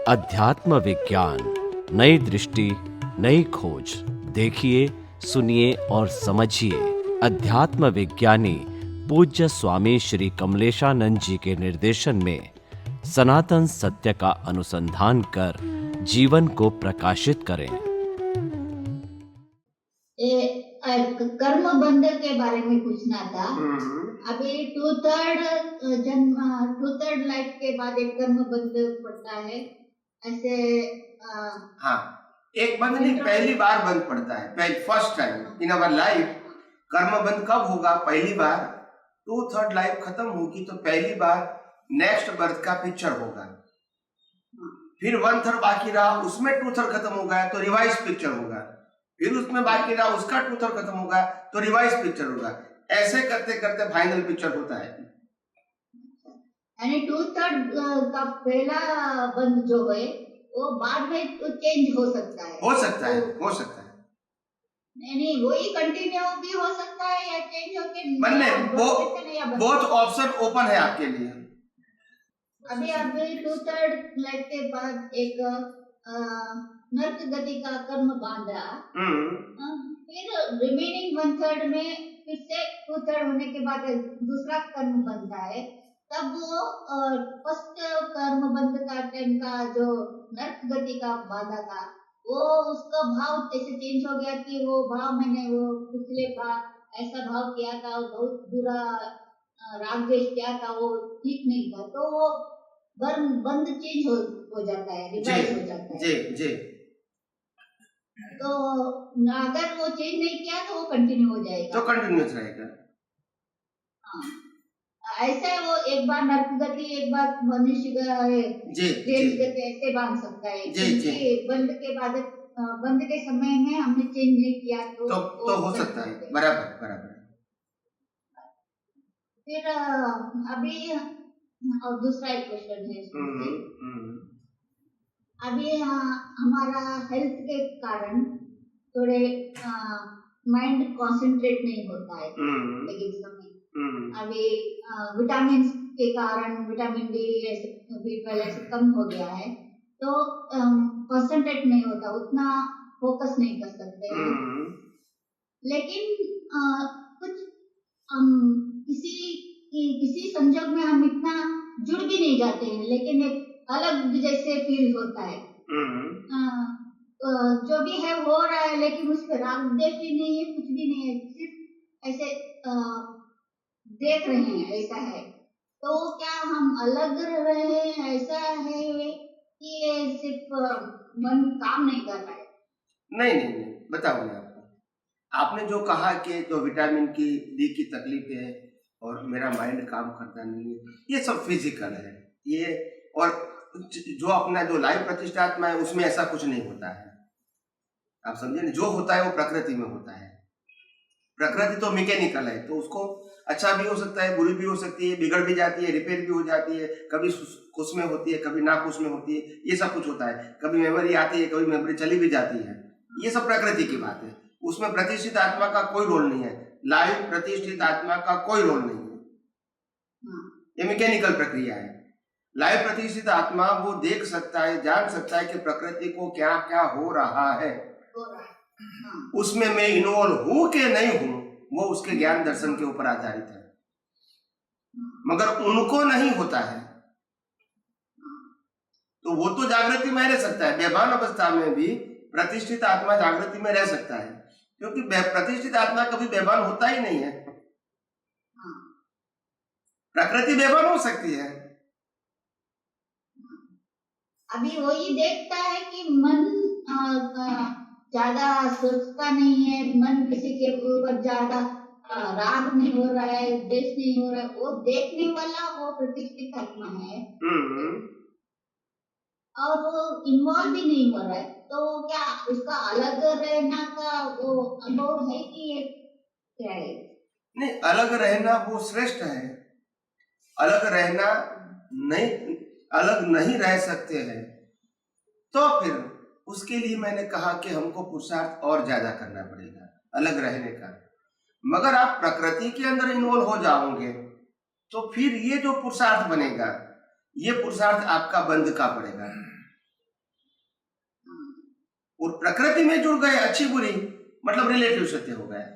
अध्यात्म विज्ञान, नई दृष्टि, नई खोज। देखिए, सुनिए और समझिए। अध्यात्म विज्ञानी पूज्य स्वामी श्री कमलेशानंद जी के निर्देशन में सनातन सत्य का अनुसंधान कर जीवन को प्रकाशित करें। कर्म बंध के बारे में पूछना था। अभी 2/3 लाइफ के बाद एक कर्म बंध पड़ता है, ऐसे हाँ, एक बंध नहीं, पहली बार बंध पड़ता है, first time in our life. कर्म बंध कब होगा? पहली बार 2/3 लाइफ खत्म होगी तो पहली बार नेक्स्ट बर्थ का पिक्चर होगा। फिर 1/3 बाकी रहा, उसमें 2/3 खत्म हो गया तो रिवाइज पिक्चर होगा। फिर उसमें बाकी रहा, उसका 2/3 खत्म होगा तो रिवाइज पिक्चर होगा। ऐसे करते करते फाइनल पिक्चर होता है। यानी 2/3 का पहला बंध जो है वो बाद में तो चेंज हो सकता है। हो सकता है, हो सकता है। नहीं, वही कंटिन्यू भी हो सकता है या चेंज होके बनने बहुत ऑप्शन ओपन है आपके लिए। अभी 2/3 लाइफ के बाद एक नर्क गति का कर्म बांधा, फिर रिमेनिंग 1/3 में फिर से 2/3 होने के बाद दूसरा कर्म बनता है। तब वो फर्स्ट कर्म बंध का टाइम का जो नर्क गति का बाधा था वो उसका भाव कैसे चेंज हो गया कि वो भाव मैंने वो पिछले बार ऐसा भाव किया था, बहुत बुरा राग द्वेष किया था, वो ठीक नहीं था, तो वो बंद चेंज हो जाता है, रिवाइज हो जाता है। जी जी। तो अगर वो चेंज नहीं किया तो वो कंटिन्यू हो जाएगा, तो कंटिन्यूस रहेगा। ऐसे वो एक बार नर्क गति, एक बार मनुष्य गति ऐसे बांध सकता है। क्योंकि बंद के बाद, बंद के समय में हमने चेंज नहीं किया तो हो सकता है। बराबर बराबर। फिर अभी और दूसरा एक क्वेश्चन है। अभी हमारा हेल्थ के कारण थोड़े माइंड कंसंट्रेट नहीं होता है लेकिन समय अभी विटामिन के कारण विटामिन डी ऐसे कम हो गया है, तो कंसंट्रेट नहीं होता, उतना फोकस नहीं कर सकते हैं। लेकिन कुछ किसी संजोग में हम इतना जुड़ भी नहीं जाते हैं, लेकिन एक अलग जैसे फील होता है। जो भी है हो रहा है, लेकिन उस पर राग देख भी नहीं है, कुछ भी नहीं है, सिर्फ ऐसे देख रहे हैं, ऐसा है। तो क्या हम अलग रहे हैं, ऐसा है कि ये सिर्फ मन काम नहीं कर रहा है? नहीं, बताऊंगा आपको। आपने जो कहा कि जो विटामिन की डी की तकलीफ है और मेरा माइंड काम करता नहीं है, ये सब फिजिकल है। ये और जो अपना जो लाइव प्रतिष्ठात्मा है उसमें ऐसा कुछ नहीं होता है। आप समझे ना? जो होता है वो प्रकृति में होता है। प्रकृति तो मैकेनिकल है, तो उसको अच्छा भी हो सकता है, बुरी भी हो सकती है, बिगड़ भी जाती है, रिपेयर भी हो जाती है, कभी खुश में होती है, कभी ना खुश में होती है, ये सब कुछ होता है। कभी मेमोरी आती है, कभी मेमोरी चली भी जाती है, ये सब प्रकृति की बात है। उसमें प्रतिष्ठित आत्मा का कोई रोल नहीं है, लाइव प्रतिष्ठित आत्मा का कोई रोल नहीं है, ये मैकेनिकल प्रक्रिया है। लाइव प्रतिष्ठित आत्मा वो देख सकता है, जान सकता है कि प्रकृति को क्या क्या हो रहा है, उसमें मैं इन्वॉल्व हूं कि नहीं हूं, वो उसके ज्ञान दर्शन के ऊपर आधारित है। मगर उनको नहीं होता है, तो वो तो जागृति में रह सकता है। बेभान अवस्था में भी प्रतिष्ठित आत्मा जागृति में रह सकता है, क्योंकि प्रतिष्ठित आत्मा कभी बेभान होता ही नहीं है। प्रकृति बेभान हो सकती है। अभी वही देखता है कि मन ज्यादा सोचता नहीं है, मन किसी के ऊपर ज्यादा राग नहीं हो रहा है, द्वेष नहीं हो रहा है, वो देखने वाला वो प्रतिष्ठित आत्मा है और वो इन्वॉल्व भी नहीं हो रहा है। तो क्या उसका अलग रहना का वो अनुभव है कि ये क्या है? नहीं, अलग रहना वो श्रेष्ठ है। अलग रहना नहीं, अलग नहीं रह सकते हैं, तो फिर उसके लिए मैंने कहा कि हमको पुरुषार्थ और ज्यादा करना पड़ेगा अलग रहने का। मगर आप प्रकृति के अंदर इन्वॉल्व हो जाओगे तो फिर ये जो पुरुषार्थ बनेगा, ये पुरुषार्थ आपका बंध का पड़ेगा। और प्रकृति में जुड़ गए, अच्छी बुरी मतलब रिलेटिव सत्य हो गया।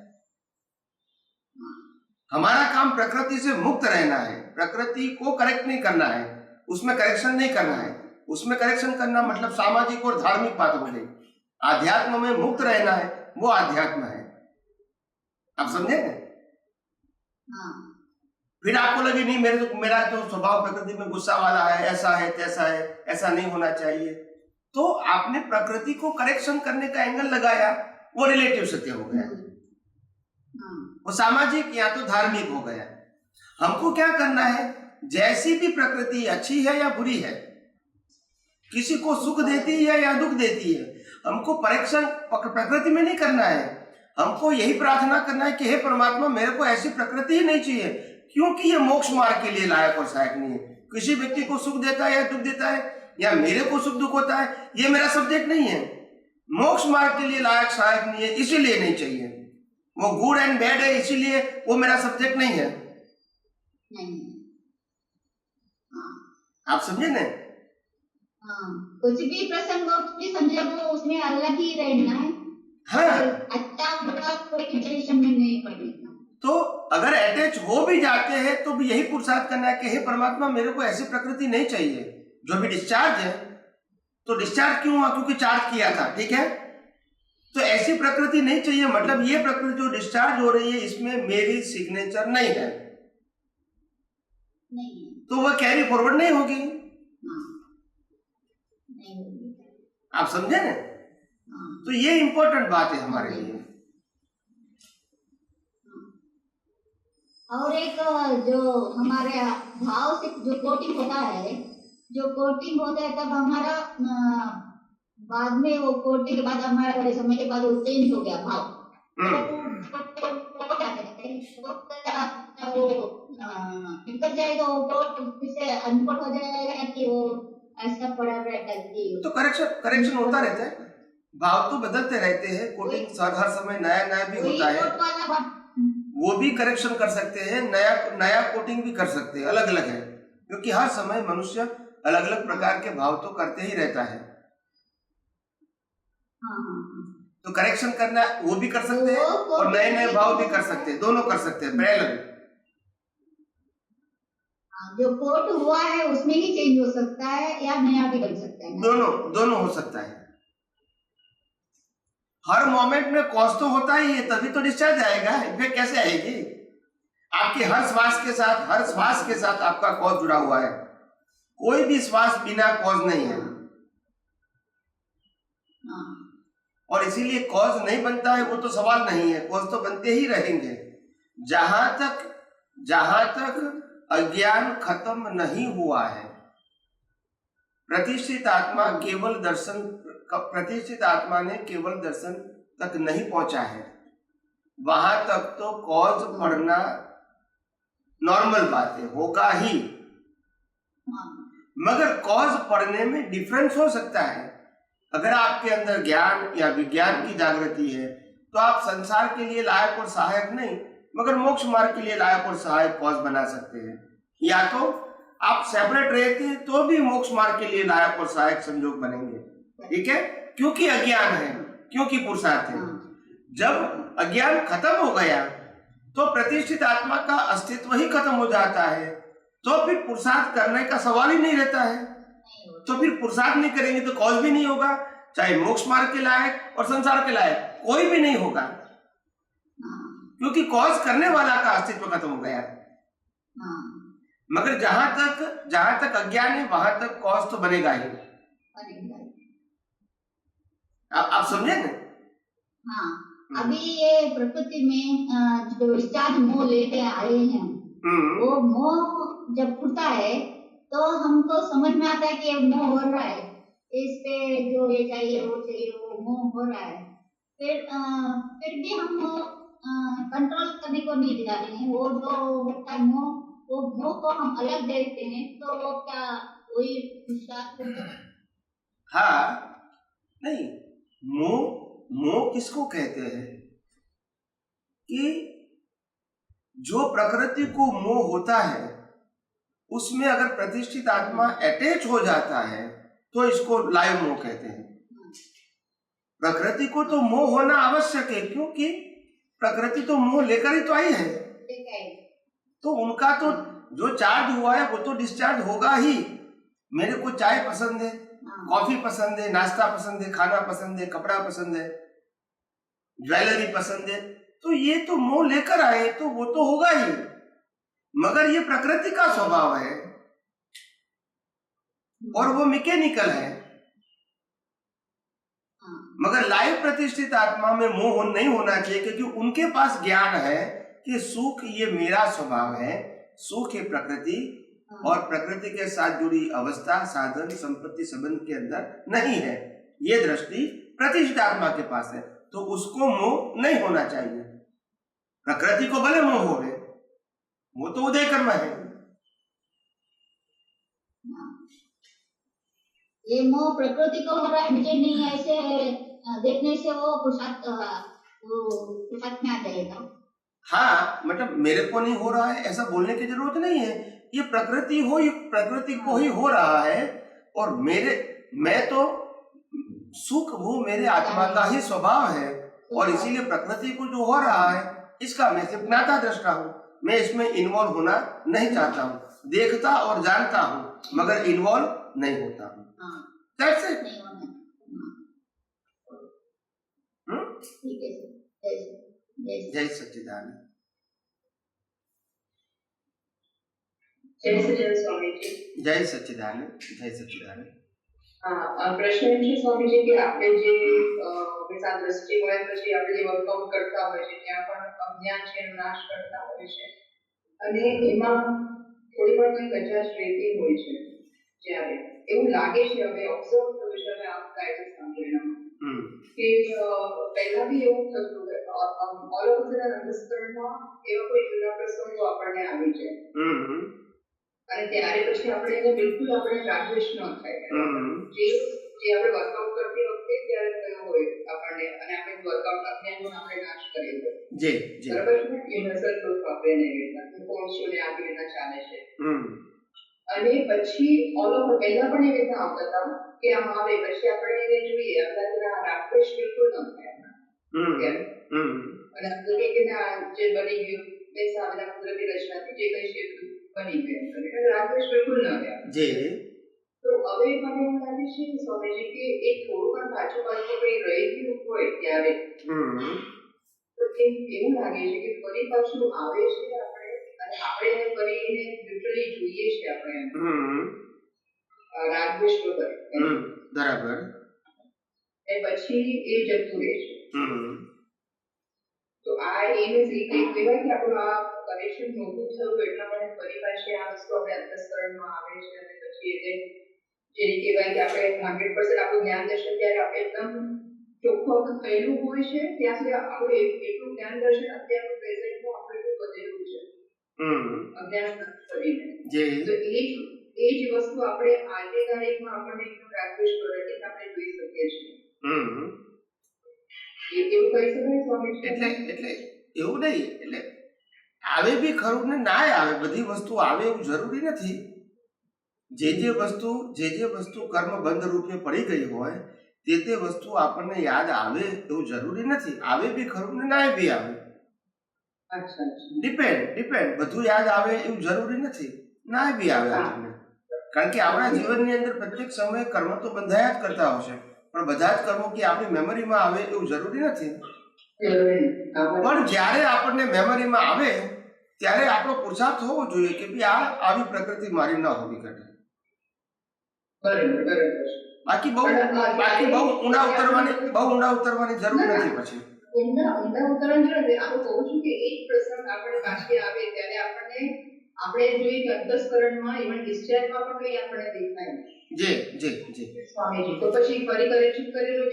हमारा काम प्रकृति से मुक्त रहना है, प्रकृति को करेक्ट नहीं करना है, उसमें करेक्शन नहीं करना है। उसमें करेक्शन करना मतलब सामाजिक और धार्मिक बात हो गई। आध्यात्म में मुक्त रहना है, वो आध्यात्म है। आप समझे? फिर आपको लगे नहीं मेरा तो स्वभाव प्रकृति में गुस्सा वाला है, ऐसा है तैसा है, ऐसा नहीं होना चाहिए, तो आपने प्रकृति को करेक्शन करने का एंगल लगाया, वो रिलेटिव सत्य हो गया, वो सामाजिक या तो धार्मिक हो गया। हमको क्या करना है, जैसी भी प्रकृति अच्छी है या बुरी है, किसी को सुख देती है या दुख देती है, हमको परीक्षण प्रकृति में नहीं करना है। हमको यही प्रार्थना करना है कि हे परमात्मा, मेरे को ऐसी प्रकृति ही नहीं चाहिए, क्योंकि ये मोक्ष मार्ग के लिए लायक और सहायक नहीं है। किसी व्यक्ति को सुख देता है या दुख देता है, या मेरे को सुख दुख होता है, ये मेरा सब्जेक्ट नहीं है। मोक्ष मार्ग के लिए लायक सहायक नहीं है, इसीलिए नहीं चाहिए। वो गुड एंड बैड है, इसीलिए वो मेरा सब्जेक्ट नहीं है। आप समझे ना? कुछ भी प्रसंग हो, कुछ भी समझे, वो उसमें अलग ही रहना है। हाँ, अच्छा बुरा कोई कंपैरिजन में नहीं पड़ेगा। तो अगर अटैच हो भी जाते हैं तो भी यही पुरुषार्थ करना है कि हे परमात्मा, मेरे को ऐसी प्रकृति नहीं चाहिए। जो भी डिस्चार्ज है, तो डिस्चार्ज क्यों हुआ? क्योंकि चार्ज किया था, ठीक है। तो ऐसी प्रकृति नहीं चाहिए, मतलब ये प्रकृति जो डिस्चार्ज हो रही है, इसमें मेरी सिग्नेचर नहीं है, तो वह कैरी फॉरवर्ड नहीं होगी। आप समझे ना? तो ये इंपॉर्टेंट बात है हमारे लिए। और एक जो हमारे भाव से जो कोटिंग होता है, तब हमारा बाद में वो कोटिंग के बाद हमारा बड़े समय के बाद वो चेंज हो गया भाव। निकल जाएगा वो इससे अनपढ़ हो जाएगा कि वो ऐसा पड़ा रहता है। तो करेक्शन होता रहता है, भाव तो बदलते रहते हैं, कोटिंग हर समय नया नया भी होता है, वो भी करेक्शन कर सकते हैं, नया कोटिंग भी कर सकते हैं, अलग अलग है, क्योंकि हर समय मनुष्य अलग अलग प्रकार के भाव तो करते ही रहता है। तो करेक्शन करना वो भी कर सकते हैं और नए नए भाव भी कर सकते हैं, दोनों कर सकते हैं पैरेलल। जो कोट हुआ है उसमें ही चेंज हो सकता है या नया भी बन सकता है, दोनों हो सकता है। हर मोमेंट में कॉज तो होता ही है, तभी तो डिस्चार्ज आएगा, इफेक्ट कैसे आएगी? आपके हर श्वास के साथ आपका कॉज जुड़ा हुआ है, कोई भी श्वास बिना कॉज नहीं है। और इसीलिए कॉज नहीं बनता है वो तो सवाल नहीं है, कॉज तो बनते ही रहेंगे। जहां तक अज्ञान खत्म नहीं हुआ है, प्रतिष्ठित आत्मा ने केवल दर्शन तक नहीं पहुंचा है, वहां तक तो कॉज पढ़ना नॉर्मल बात है, होगा ही। मगर कॉज पढ़ने में डिफरेंस हो सकता है। अगर आपके अंदर ज्ञान या विज्ञान की जागृति है, तो आप संसार के लिए लायक और सहायक नहीं, मगर मोक्ष मार्ग के लिए लायक और सहायक कॉज बना सकते हैं। या तो आप सेपरेट रहते हैं तो भी मोक्ष मार्ग के लिए लायक और सहायक संजोग बनेंगे, ठीक है, क्योंकि अज्ञान है, क्योंकि पुरुषार्थ है। जब अज्ञान खत्म हो गया तो प्रतिष्ठित आत्मा का अस्तित्व ही खत्म हो जाता है, तो फिर पुरुषार्थ करने का सवाल ही नहीं रहता है। तो फिर पुरुषार्थ नहीं करेंगे तो कॉज भी नहीं होगा, चाहे मोक्ष मार्ग के लायक और संसार के लायक कोई भी नहीं होगा, क्योंकि कॉज करने वाला का अस्तित्व खत्म हो गया। मगर जहां तक अज्ञान है वहां तक कॉज तो बनेगा ही। आप समझे ना? हाँ, अभी ये प्रकृति में जो डिस्चार्ज मोह लेके आए हैं, वो मोह जब उठता है तो हमको समझ में आता है कि ये मोह हो रहा है, इस पे जो ये चाहिए वो चाहिए, वो मोह हो रहा है। फिर भी हम कंट्रोल करने को नहीं दिला रहे हैं। वो जो होता है मोह, वो मोह को हम अलग देखते हैं, तो वो क्या वही डिस्चार्ज? हाँ, नहीं, मोह किसको कहते हैं कि जो प्रकृति को मोह होता है उसमें अगर प्रतिष्ठित आत्मा अटैच हो जाता है तो इसको लाइव मोह कहते हैं। प्रकृति को तो मोह होना आवश्यक है, क्योंकि प्रकृति तो मोह लेकर ही तो आई है, तो उनका तो जो चार्ज हुआ है वो तो डिस्चार्ज होगा ही। मेरे को चाय पसंद है, कॉफी पसंद है, नाश्ता पसंद है, खाना पसंद है, कपड़ा पसंद है, ज्वेलरी पसंद है, तो ये तो मोह लेकर आए, तो वो तो होगा ही, मगर ये प्रकृति का स्वभाव है और वो मैकेनिकल है। मगर लाइव प्रतिष्ठित आत्मा में मोह नहीं होना चाहिए, क्योंकि उनके पास ज्ञान है कि सुख ये मेरा स्वभाव है, सुख है प्रकृति, और प्रकृति के साथ जुड़ी अवस्था, साधन, संपत्ति, संबंध के अंदर नहीं है। ये दृष्टि प्रतिष्ठित आत्मा के पास है, तो उसको मोह नहीं होना चाहिए। प्रकृति को भले मोह होवे, वो तो उदय कर्म है। ये मोह प्रकृति को हो रहा है, मुझे नहीं, ऐसे देखने से वो पुरुषार्थ में आ जाएगा। हाँ, मतलब मेरे को नहीं हो रहा है ऐसा बोलने की जरूरत नहीं है, ये प्रकृति हो, ये प्रकृति को ही हो रहा है, और मैं तो सुख वो मेरे आत्मा का ही स्वभाव है, और इसीलिए प्रकृति को जो हो रहा है इसका मैं सिर्फ नाता दृष्टा हूँ, मैं इसमें इन्वॉल्व होना नहीं चाहता हूँ, देखता और जानता हूँ मगर इन्वॉल्व नहीं होता हूँ। That's it. जय सच्चिदानंद। जय सच्चिदानंद स्वामी जी। जय सच्चिदानंद, जय सच्चिदानंद। પ્રશ્ન એમ છે સ્વામીજી કે આપણે જે વિશાળ દ્રષ્ટિ હોય પછી આપણે જે વર્કઆઉટ કરતા હોય છે ત્યાં પણ અજ્ઞાન છે એનો નાશ કરતા હોય છે, અને એમાં થોડી પણ કંઈ કચાશ રહેતી હોય છે, જ્યારે એવું લાગે છે, હવે ઓબ્ઝર્વ કર્યું છે, હવે આપ ગાઈડન્સ સાંભળીને કે પહેલા બી એવું થતું કે ઓલ ઓફ સડન અંતસ્કરણમાં એવા કોઈ જૂના પ્રસંગો આપણને આવી જાય, અને ત્યારે પછી આપણે એને બિલકુલ આપણે રાગદ્વેષ ન થાય, જે આપણે વર્કઆઉટ કરતી વખતે ત્યારે થયો હોય આપણને, અને આપણે વર્કઆઉટ અજ્ઞાનનો આપણે નાશ કરી દો, બરાબર છે ને, યુનિવર્સલ ટ્રુથ વાપરીને એવી રીતના કોણ શું ને આપી રીતના ચાલે છે, અને પછી ઓલ ઓફ પહેલા પણ એવી રીતના આવતા હતા કે આમ આવે પછી આપણે એને જોઈએ આપણા રાગદ્વેષ બિલકુલ ન થાય, અને આપણે કે ના જે બની ગયું એ સામેના કુદરતી રચનાથી જે કઈ છે બની ગયું, એટલે રાગદ્વેષ બિલકુલ ન રહ્યા જે, તો હવે મને એવું લાગે છે કે સ્વામીજી કે એ થોડું પણ પાછું પાછું કઈ રહી ગયું હોય ત્યારે તો એવું લાગે છે કે ફરી પાછું આવે છે આપણે, અને આપણે એને ફરી એને લિટરલી જોઈએ છે આપણે રાગદ્વેષ વગર, બરાબર, એ પછી એ જતું રહે છે, તો આ એને કહેવાય કે આપણું આ કનેક્શન મોટું થયું એટલા માટે ફરી પાછી આ વસ્તુ આપણે અંતસ્કરણમાં આવે છે, અને પછી એને જેને કહેવાય કે આપણે 100% આપણું જ્ઞાન દર્શન ત્યારે આપણે એકદમ ચોખ્ખું થયેલું હોય છે, ત્યાં સુધી આપણું એટલું જ્ઞાન દર્શન અત્યારનું પ્રેઝન્ટમાં આપણે એટલું બધેલું છે અજ્ઞાન કરીને, તો એ જ વસ્તુ આપણે આજે તારીખમાં આપણને એકદમ રાગદ્વેષ પ્રવૃત્તિ આપણે જોઈ શકીએ છીએ, એવું કહી શકાય સ્વામી? એટલે એવું નહીં, એટલે આવે બી ખરું ને ના આવે, બધી વસ્તુ આવે એવું જરૂરી નથી, જે વસ્તુ કર્મ બંધ રૂપે પડી ગઈ હોય તે વસ્તુ આપણને યાદ આવે એવું જરૂરી નથી, આવે બી ખરું ને ના બી આવે, ડિપેન્ડ, બધું યાદ આવે એવું જરૂરી નથી, ના બી આવે આપણને, કારણ કે આપણા જીવનની અંદર પ્રત્યેક સમયે કર્મ તો બંધાયા જ કરતા હશે, પણ બધા જ કર્મો કે આપણી મેમરીમાં આવે એવું જરૂરી નથી, પણ જ્યારે આપણને મેમરીમાં આવે ત્યારે આપણો પુરુષાર્થ હોવો જોઈએ કે ભાઈ આ આવી પ્રકૃતિ મારી ન હોવી ઘટે, બાકી બહુ ઊંડા ઉતરવાની જરૂર નથી, પછી ઊંડા ઉતરવાની જરૂર નથી, આપણે કહું છું કે એક પ્રસંગ આપણે પાછી આવે ત્યારે આપણે જોઈએ કે અંતસ્કરણમાં ઇવન ડિસ્ચાર્જમાં પણ કઈ આપણને દેખાય સ્વામીજી, તો પછી ફરી કરેક્શન કરવું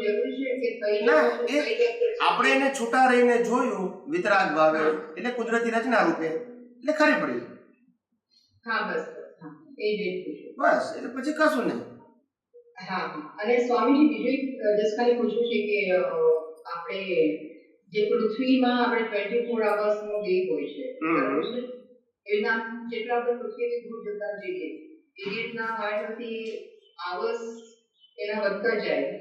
જરૂરી છે કે આપણે એને છૂટા રહીને જોયું વિતરાગ ભાવે એટલે કુદરતી રચના રૂપે એટલે ખરી પડી, હા બસ એ જ બસ, એટલે પછી કશું નહીં. હા, અને સ્વામીજી બીજું જસ્ટ ખાલી પૂછવું છે કે આપણે જે પૃથ્વીમાં આપણે 24 અવર્સનો ડે હોય છે, બરાબર છે, એના જેટલા આપણે પૃથ્વીથી દૂર જતા જઈએ એ રીતના 120 અવર્સ એના વધતા જાય,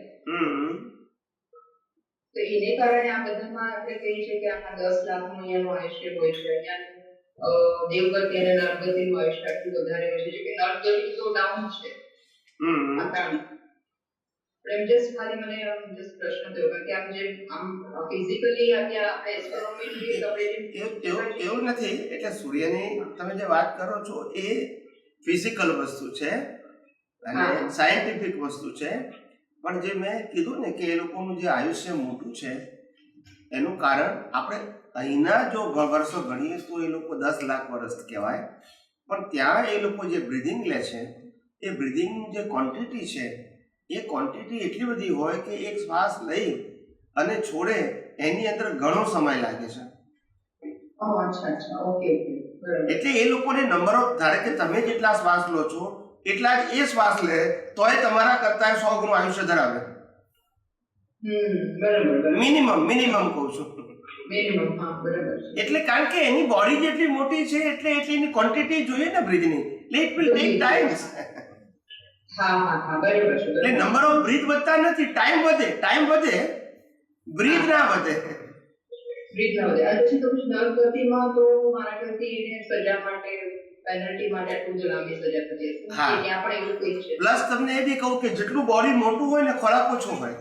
તો એને કારણે આ બધામાં આપણે કહીએ છીએ કે આમાં 10 લાખનું અહીંયાનું આયુષ્ય હોય છે, અહીંયાનું દેવગતિ અને નરગતિનું આયુષ્ય આટલું વધારે હોય છે, કે નરગતિ તો ડાઉન છે આ કારણ. પણ એમ જસ્ટ ખાલી મને જસ્ટ પ્રશ્ન થયો કારણ કે આમ જે આમ ફિઝિકલી અત્યારે આપણે એસ્ટ્રોનોમી એવું નથી. એટલે સૂર્યની તમે જે વાત કરો છો એ ફિઝિકલ વસ્તુ છે અને સાયન્ટિફિક વસ્તુ છે. પણ જે મેં કીધું ને કે એ લોકોનું જે આયુષ્ય મોટું છે એનું કારણ આપણે અહીંના જો વર્ષો ગણીએ તો એ લોકો 10 લાખ વર્ષ કહેવાય, પણ ત્યાં એ લોકો જે બ્રિધિંગ લે છે એ બ્રિધિંગ જે ક્વોન્ટિટી છે એ ક્વોન્ટિટી એટલી બધી હોય કે એક શ્વાસ લઈ અને છોડે એની અંદર ઘણો સમય લાગે છે. એટલે એ લોકોને નંબર ઓફ, ધારે કે તમે જેટલા શ્વાસ લો છો એટલા જ એ શ્વાસ લે તોય તમારા કરતા 100 ગણું આયુષ્ય ધરાવે. મિનિમમ કહું છું. એટલે કારણ કે એની બોડી જેટલી મોટી છે એટલે એની ક્વોન્ટિટી જોઈએ ને બ્રીથની, એટલે ઇટ વિલ ટેક ટાઈમ. એટલે નંબર ઓફ બ્રીથ વધતા નથી, ટાઈમ વધે, બ્રીથ ના વધે. પછી તો નરગતિમાં તો મારા ખ્યાલથી એને સજા માટે પેનલ્ટી માટે આટલું જ લાંબી સજા થતી હશે. ત્યાં પણ એવું કંઈક છે. પ્લસ તમને એ બી કહું કે જેટલું બોડી મોટું હોય ને ખોરાક ઓછો હોય.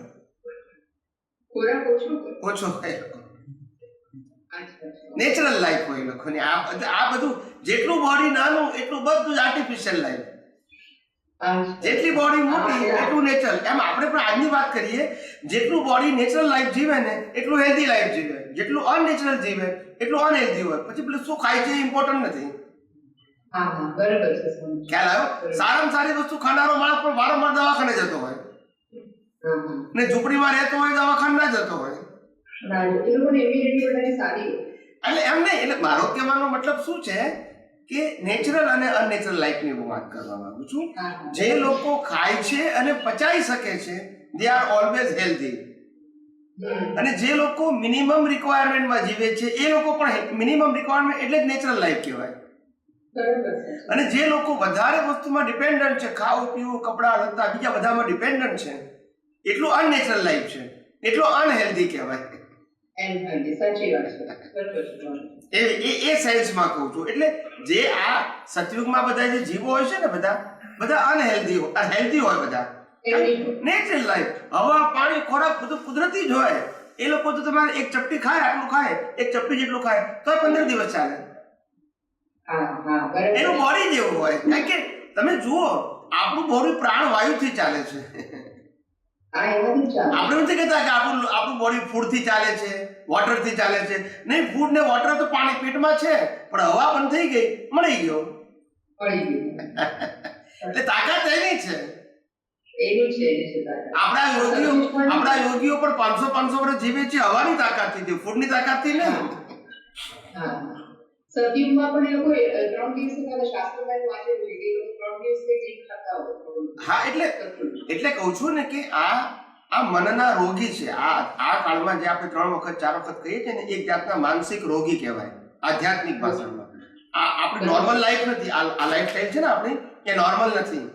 નેચરલ લાઈફ હોય લોકોની. આ બધું જેટલું બોડી નાનું એટલું બધું જ આર્ટિફિશિયલ લાઈફ. જેટલી બોડી મોટી એટલું નેચરલ. એમ આપણે પણ આજની વાત કરીએ, જેટલું બોડી નેચરલ લાઈફ જીવે ને એટલું હેલ્ધી લાઈફ જીવે, જેટલું અનનેચરલ જીવે એટલું અનહેલ્ધી હોય. પછી પેલું શું ખાય છે ઇમ્પોર્ટન્ટ નથી. ખ્યાલ આવ્યો? સારામાં સારી વસ્તુ ખાનારો માણસ પણ વારંવાર દવાખાને જતો હોય ને ઝૂંપડીમાં રહેતો હોય દવાખાને ના જતો હોય. એટલે એમ નહીં, એટલે મારો કહેવાનો મતલબ શું છે કે નેચરલ અને અનનેચરલ લાઈફની હું વાત કરવા માંગુ છું. જે લોકો ખાય છે અને પચાવી શકે છે દે આર ઓલવેઝ હેલ્ધી, અને જે લોકો મિનિમમ રિક્વાયરમેન્ટમાં જીવે છે એ લોકો પણ મિનિમમ રિક્વાયરમેન્ટ એટલે જ નેચરલ લાઈફ કહેવાય. અને જે લોકો વધારે વસ્તુમાં ડિપેન્ડન્ટ છે, ખાવું પીવું કપડાં લત્તા બીજા બધામાં ડિપેન્ડન્ટ છે, એટલું અનનેચરલ લાઈફ છે, એટલું અનહેલ્ધી કહેવાય. એ સેન્સમાં કહું છું. એટલે જે આ સતયુગમાં બધા જે જીવો હોય છે ને બધા અનહેલ્ધી હોય, હેલ્ધી હોય બધા. નેચરલ લાઈફ, હવા પાણી ખોરાક બધું કુદરતી જ હોય. એ લોકો તો તમારે એક ચપટી ખાય, આટલું ખાય, એક ચપટી જેટલું ખાય તો 15 દિવસ ચાલે. એનું બોડી જેવું હોય. કારણ કે તમે જુઓ આપણું બોડી પ્રાણવાયુથી ચાલે છે. આપણે નથી કહેતા કે આપણું બોડી ફૂડથી ચાલે છે, વોટરથી ચાલે છે. નહીં, ફૂડ ને વોટર તો પાણી પેટમાં છે, પણ હવા બંધ થઈ ગઈ, મળી ગયો. એટલે તાકાત એની છે. આપણા યોગીઓ પણ 500 વર્ષ જીવે છે હવાની તાકાતથી, ફૂડની તાકાતથી નહીં. સતયુગમાં પણ એ લોકો 3 દિવસ શાસ્ત્રમાં વાંચેલું છે કે એ લોકો 3 દિવસ કંઈક ખાતા હોય. હા, એટલે કહું છું ને કે આ મનના રોગી છે. આ કાળમાં જે આપણે 3 વખત 4 વખત કહીએ છીએ ને, એક જાતના માનસિક રોગી કહેવાય આધ્યાત્મિક ભાષામાં. આ આપણી નોર્મલ લાઈફ નથી. આ લાઈફ સ્ટાઈલ છે ને આપણી, એ નોર્મલ નથી.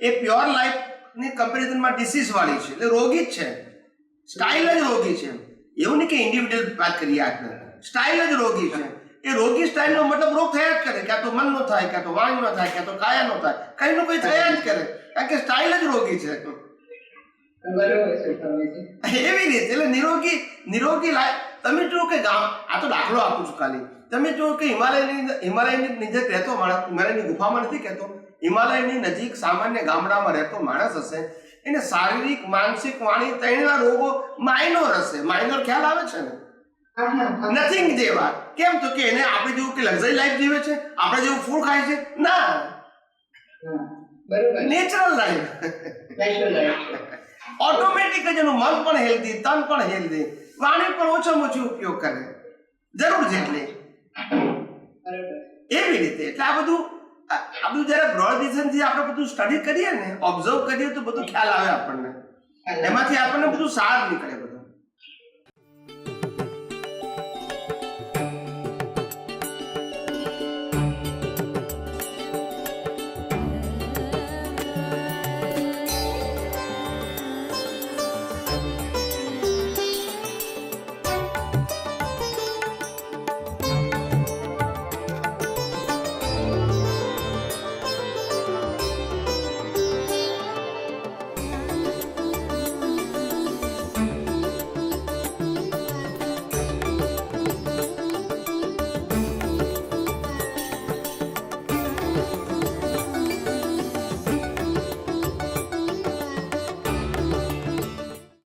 એ પ્યોર લાઈફની કમ્પેરિઝનમાં ડિસીઝ વાળી છે, એટલે રોગી જ છે. સ્ટાઇલ જ રોગી છે. એવું નહીં કે ઇન્ડિવિડ્યુઅલ વાત કરીએ આપણે, સ્ટાઇલ જ રોગી છે. એ રોગી સ્ટાઇલનો મતલબ રોગ થયા જ કરે. ક્યાં તો મનનો થાય, ક્યાં તો વાણીનો થાય, ક્યાં તો કાયાનો થાય, કઈ નો કઈ થયા જ કરે. કારણ કે સ્ટાઇલ જ રોગી છે. એવી રીતે એટલે નિરોગી લાઈફ. તમે જુઓ કે આ તો દાખલો આપું છું ખાલી. તમે જુઓ કે હિમાલયની નજીક રહેતો માણસ, હિમાલયની ગુફામાં નથી કહેતો, હિમાલયની નજીક સામાન્ય ગામડામાં રહેતો માણસ હશે, એને શારીરિક માનસિક વાણી ત્રણેયના રોગો માઇનોર હશે. માઇનોર ખ્યાલ આવે છે ને, નથિંગ જેવા. કેમ તો કે એને આપણે જેવું કે લક્ઝરી લાઈફ જીવે છે, આપણે જેવું ફૂડ ખાય છે ના, નેચરલ લાઈફ. ઓટોમેટિક જ એનું મન પણ હેલ્ધી, તન પણ હેલ્ધી, વાણી પણ ઓછામાં ઓછી ઉપયોગ કરે, જરૂર જેટલી. એવી રીતે એટલે આ બધું જયારે બ્રોડ વિઝનથી આપણે બધું સ્ટડી કરીએ ને, ઓબ્ઝર્વ કરીએ તો બધું ખ્યાલ આવે આપણને. એમાંથી આપણને બધું સાર નીકળે બધું.